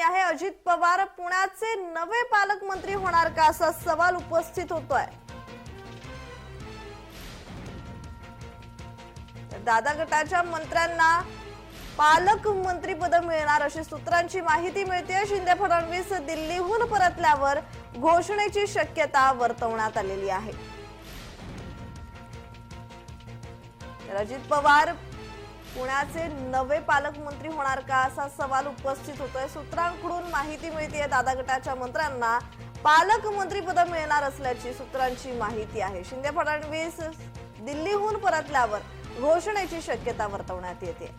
बातमी आहे। अजित पवार पुण्याचे नवे पालकमंत्री होणार का असा सवाल उपस्थित होतोय। दादा गटाच्या मंत्र्यांना पालकमंत्री पद मिळणार अशी सूत्रांची माहिती मिळते। शिंदे फडणवीस दिल्लीहून परतल्यावर घोषणेची शक्यता वर्तवण्यात आलेली आहे। अजित पवार पुण्याचे नवे पालकमंत्री होणार का असा सवाल उपस्थित होतोय। सूत्रांकडून माहिती मिळते दादा गटाच्या मंत्र्यांना पालकमंत्री पद मिळणार असल्याची सूत्रांची माहिती आहे। शिंदे फडणवीस दिल्लीहून परतल्यावर घोषणेची शक्यता वर्तवण्यात येते।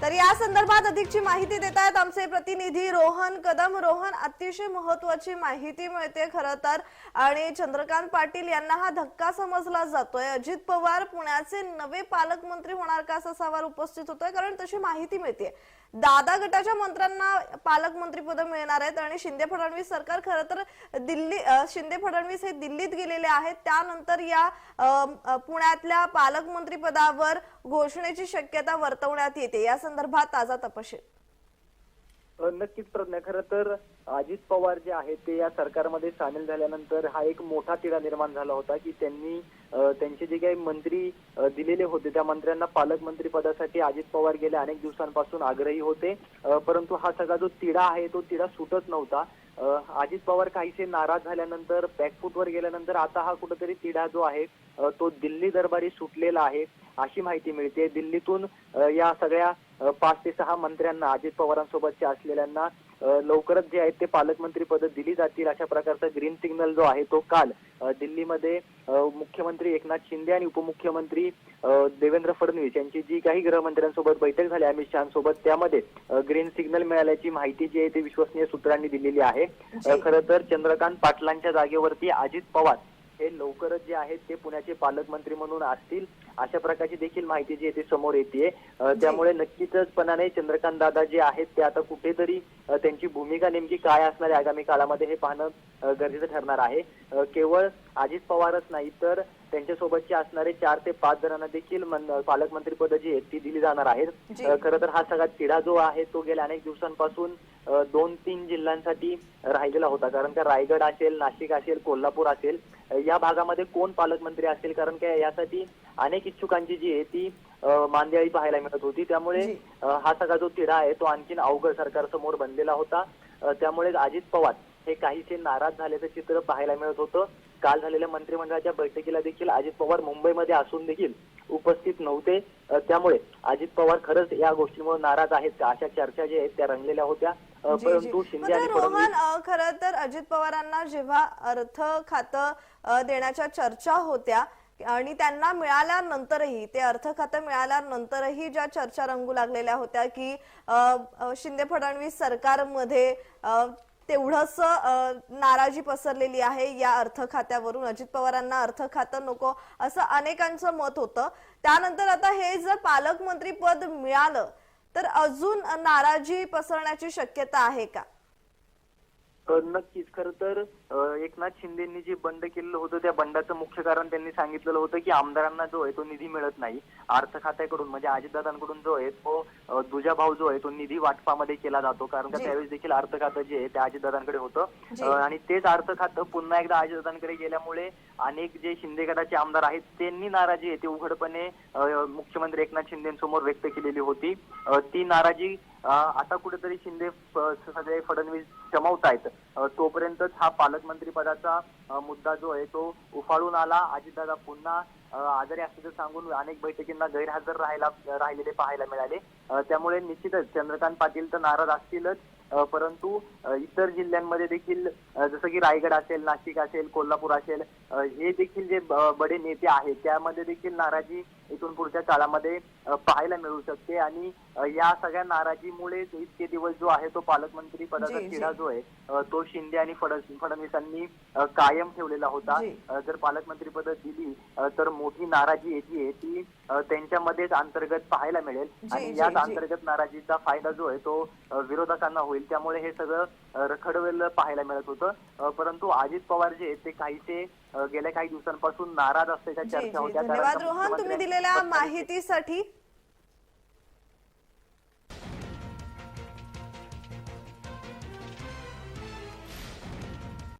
तर या संदर्भात अधिकची माहिती देत आहेत आमचे प्रतिनिधी रोहन कदम। रोहन, अतिशय महत्त्वाची माहिती मिळते खरं तर, आणि चंद्रकांत पाटील यांना हा धक्का समजला जातोय। अजित पवार पुण्याचे नवे पालकमंत्री होणार का असा सवाल उपस्थित होतोय, कारण तशी माहिती मिळते दादा गटाच्या मंत्र्यांना पालकमंत्री पद मिळणार आहेत आणि शिंदे फडणवीस सरकार खरं तर शिंदे फडणवीस हे दिल्लीत गेलेले आहेत। त्यानंतर या पुण्यातल्या पालकमंत्री पदावर घोषणेची शक्यता वर्तवण्यात येते। या संदर्भात ताजा तपशील। नक्कीच प्रज्ञा, खरं तर अजित पवार जे आहेत ते या सरकारमध्ये सामील झाल्यानंतर हा एक मोठा तिढा निर्माण झाला होता की त्यांनी त्यांचे जे काही मंत्री दिलेले होते त्या मंत्र्यांना पालकमंत्री पदासाठी अजित पवार गेल्या अनेक दिवसांपासून आग्रही होते, परंतु हा सगळा जो तिढा आहे तो तिढा सुटत नव्हता। अजित पवार काहीसे नाराज झाल्यानंतर बॅकफूटवर गेल्यानंतर आता हा कुठेतरी तिढा जो आहे तो दिल्ली दरबारी सुटलेला आहे अशी माहिती मिळते। दिल्लीतून या सगळ्या 5 ते 6 मंत्र्यांना अजित पवारांसोबतच्या असलेल्यांना लवकरच जे आहेत ते पालकमंत्री पद दिली जातील अशा प्रकारचा ग्रीन सिग्नल जो आहे तो काल दिल्लीमध्ये मुख्यमंत्री एकनाथ शिंदे आणि उपमुख्यमंत्री देवेंद्र फडणवीस यांची जी काही गृहमंत्र्यांसोबत बैठक झाली अमित शहांसोबत, त्यामध्ये ग्रीन सिग्नल मिळाल्याची माहिती जी आहे ती विश्वसनीय सूत्रांनी दिलेली आहे। खरं तर चंद्रकांत पाटलांच्या जागेवरती अजित पवार हे लवकरच जे आहेत ते पुण्याचे पालकमंत्री म्हणून असतील अशा प्रकारची देखील माहिती जी आहे ती समोर येते। त्यामुळे नक्कीचपणाने चंद्रकांत दादा जे आहेत ते आता कुठेतरी त्यांची भूमिका नेमकी काय असणार आहे आगामी काळामध्ये हे पाहणं गरजेचं ठरणार आहे। केवळ अजित पवारच नाही तर त्यांच्यासोबतचे असणारे 4 ते 5 जणांना देखील पालकमंत्री पद जी आहेत ती दिली जाणार आहेत। खरं तर हा सगळा तिढा जो आहे तो गेल्या अनेक दिवसांपासून 2-3 जिल्ह्यांसाठी राहिलेला होता, कारण का रायगड असेल, नाशिक असेल, कोल्हापूर असेल या भागामध्ये कोण पालकमंत्री असेल, कारण का यासाठी अनेक इच्छुकांची जी आहे ती मांदियाळी पाहायला मिळत होती। त्यामुळे हा सगळा जो तिढा आहे तो आणखीन अवघड सरकारसमोर बनलेला होता। त्यामुळे अजित पवार हे काहीसे नाराज झाल्याचं चित्र पाहायला मिळत होतं। काल झालेल्या मंत्रिमंडळाच्या बैठकीला देखील अजित पवार मुंबईमध्ये असून देखील उपस्थित नव्हते। त्यामुळे अजित पवार खरंच या गोष्टीमुळे नाराज आहेत का अशा चर्चा ज्या आहेत त्या रंगलेल्या होत्या। परंतु शिंदे आणि फडणवीस खरं तर अजित पवारांना जेव्हा अर्थ खातं देण्याच्या चर्चा होत्या आणि त्यांना मिळाल्यानंतरही ते अर्थ खातं मिळाल्यानंतरही ज्या चर्चा रंगू लागलेल्या होत्या की शिंदे फडणवीस सरकारमध्ये तेवढंच नाराजी पसरलेली आहे या अर्थ खात्यावरून, अजित पवारांना अर्थ खातं नको असं अनेकांचं मत होतं। त्यानंतर आता हे जर पालकमंत्री पद मिळालं तर अजून नाराजी पसरण्याची शक्यता आहे का? नक्कीच। खरं तर एकनाथ शिंदेंनी जे बंड केलेलं होतं त्या बंडाचं मुख्य कारण त्यांनी सांगितलेलं होतं की आमदारांना जो आहे तो निधी मिळत नाही अर्थ खात्याकडून, म्हणजे अजितदादांकडून जो आहे तो दुजाभाव जो आहे तो निधी वाटपामध्ये केला जातो, कारण का त्यावेळेस देखील अर्थ खातं जे आहे ते अजितदादांकडे होतं आणि तेच अर्थ खातं पुन्हा एकदा अजितदादांकडे गेल्यामुळे अनेक जे शिंदे गटाचे आमदार आहेत त्यांनी नाराजी आहे ती उघडपणे मुख्यमंत्री एकनाथ शिंदेसमोर व्यक्त केलेली होती। ती नाराजी आता कुठेतरी शिंदे सगळे फडणवीस जमवतायत, तोपर्यंतच हा पालकमंत्री पदाचा मुद्दा जो आहे तो उफाळून आला। अजितदादा पुन्हा आजारी असल्याचं सांगून अनेक बैठकींना गैरहजर राहिलेले पाहायला मिळाले। त्यामुळे निश्चितच चंद्रकांत पाटील तर नाराज असतीलच, परंतु इतर जिल्ह्यांमध्ये देखील जसं की रायगड असेल, नाशिक असेल, कोल्हापूर असेल, हे देखील जे बडे नेते आहेत त्यामध्ये देखील नाराजी इथून पुढच्या काळामध्ये पाहायला मिळू शकते आणि या सगळ्या नाराजीमुळे इतके दिवस जो आहे तो पालकमंत्री पदाचा जी, तिढा जी. जो आहे तो शिंदे आणि फडणवीसांनी कायम ठेवलेला होता. जी. जर पालकमंत्री पद दिली तर मोठी नाराजी येते ती त्यांच्यामध्येच अंतर्गत पाहायला मिळेल आणि जी, याच जी. अंतर्गत नाराजीचा फायदा जो आहे तो विरोधकांना होईल. त्यामुळे हे सगळं रखडलेलं पाहायला मिळत होतं. परंतु अजित पवार जे आहेत ते काहीसे गेल्या काही दिवसांपासून नाराज असल्याच्या जी चर्चा जी होत्या. कारण धन्यवाद रोहन, तुम्ही मुख्यमंत्र्यांची दिलेल्या पत्नी- माहितीसाठी.